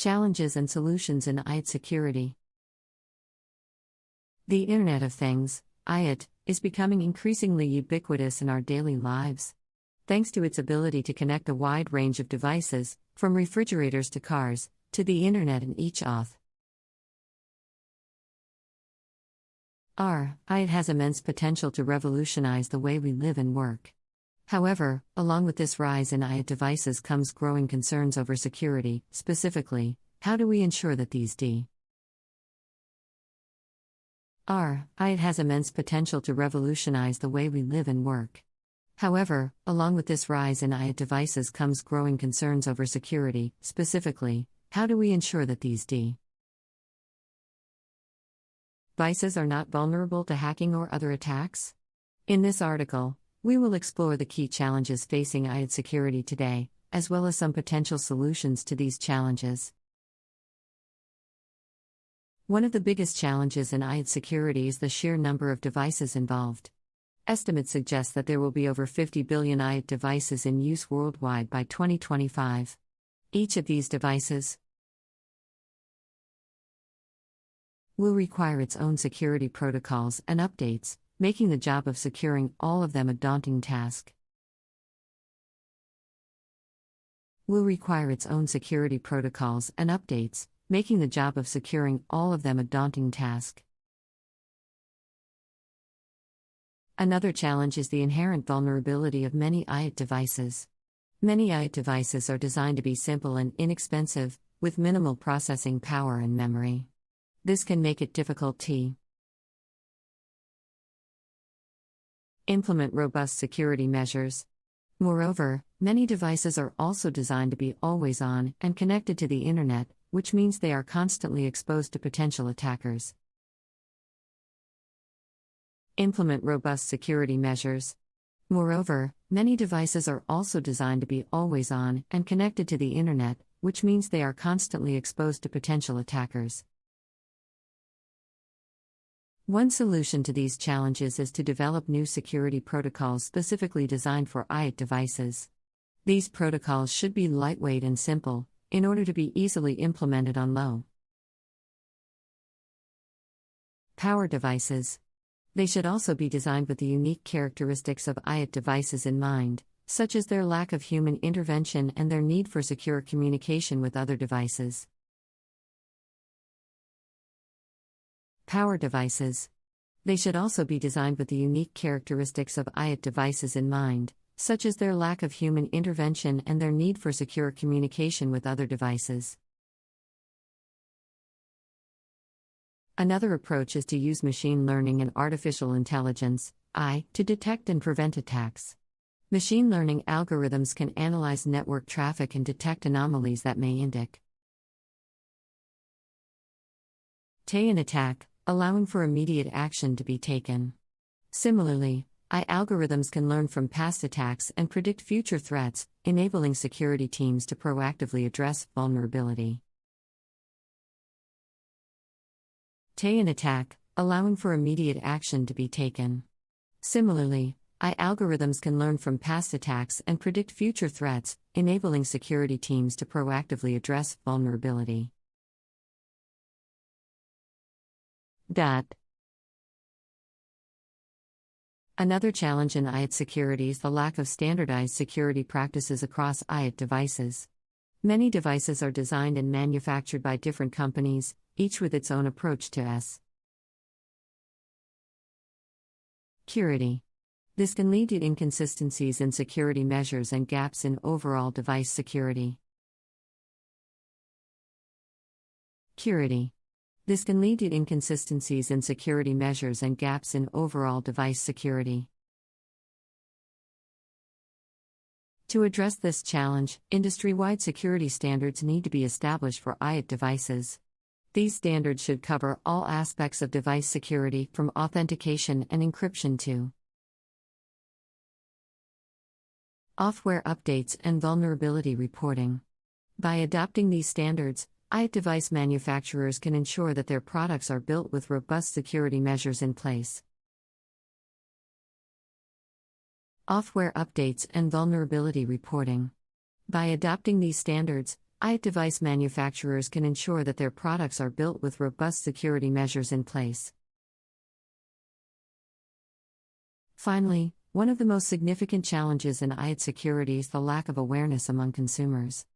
Challenges and solutions in IoT security. The Internet of Things, IoT, is becoming increasingly ubiquitous in our daily lives. Thanks to its ability to connect a wide range of devices, from refrigerators to cars, to the Internet and each auth. IoT has immense potential to revolutionize the way we live and work. However, along with this rise in IoT devices comes growing concerns over security. Specifically, how do we ensure that these IoT has immense potential to revolutionize the way we live and work. However, along with this rise in IoT devices comes growing concerns over security. Specifically, how do we ensure that these devices are not vulnerable to hacking or other attacks? In this article, we will explore the key challenges facing IoT security today, as well as some potential solutions to these challenges. One of the biggest challenges in IoT security is the sheer number of devices involved. Estimates suggest that there will be over 50 billion IoT devices in use worldwide by 2025. Each of these devices will require its own security protocols and updates, making the job of securing all of them a daunting task. Another challenge is the inherent vulnerability of many IoT devices. Many IoT devices are designed to be simple and inexpensive, with minimal processing power and memory. This can make it difficult to implement robust security measures. Moreover, many devices are also designed to be always on and connected to the Internet, which means they are constantly exposed to potential attackers. Implement robust security measures. Moreover, many devices are also designed to be always on and connected to the Internet, which means they are constantly exposed to potential attackers. One solution to these challenges is to develop new security protocols specifically designed for IoT devices. These protocols should be lightweight and simple, in order to be easily implemented on low-power devices. They should also be designed with the unique characteristics of IoT devices in mind, such as their lack of human intervention and their need for secure communication with other devices. Power devices. They should also be designed with the unique characteristics of IoT devices in mind, such as their lack of human intervention and their need for secure communication with other devices. Another approach is to use machine learning and artificial intelligence, AI, to detect and prevent attacks. Machine learning algorithms can analyze network traffic and detect anomalies that may indicate an attack, allowing for immediate action to be taken. Similarly, AI algorithms can learn from past attacks and predict future threats, enabling security teams to proactively address vulnerability. An attack, allowing for immediate action to be taken. Similarly, AI algorithms can learn from past attacks and predict future threats, enabling security teams to proactively address vulnerability. Another challenge in IoT security is the lack of standardized security practices across IoT devices. Many devices are designed and manufactured by different companies, each with its own approach to security. This can lead to inconsistencies in security measures and gaps in overall device security. This can lead to inconsistencies in security measures and gaps in overall device security. To address this challenge, industry-wide security standards need to be established for IoT devices. These standards should cover all aspects of device security, from authentication and encryption to software updates and vulnerability reporting. By adopting these standards, IoT device manufacturers can ensure that their products are built with robust security measures in place. Software updates and vulnerability reporting. By adopting these standards, IoT device manufacturers can ensure that their products are built with robust security measures in place. Finally, one of the most significant challenges in IoT security is the lack of awareness among consumers.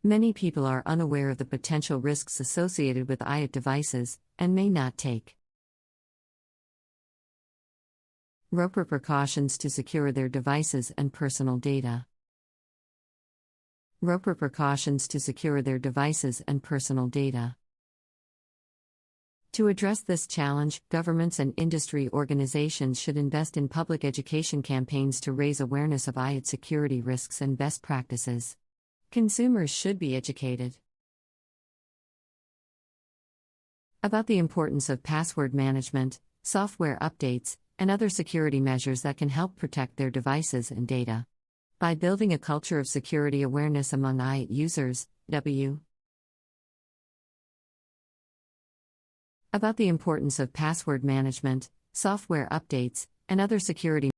Many people are unaware of the potential risks associated with IoT devices and may not take proper precautions to secure their devices and personal data. Proper precautions to secure their devices and personal data. To address this challenge, governments and industry organizations should invest in public education campaigns to raise awareness of IoT security risks and best practices. Consumers should be educated about the importance of password management, software updates, and other security measures that can help protect their devices and data. By building a culture of security awareness among IoT users, about the importance of password management, software updates, and other security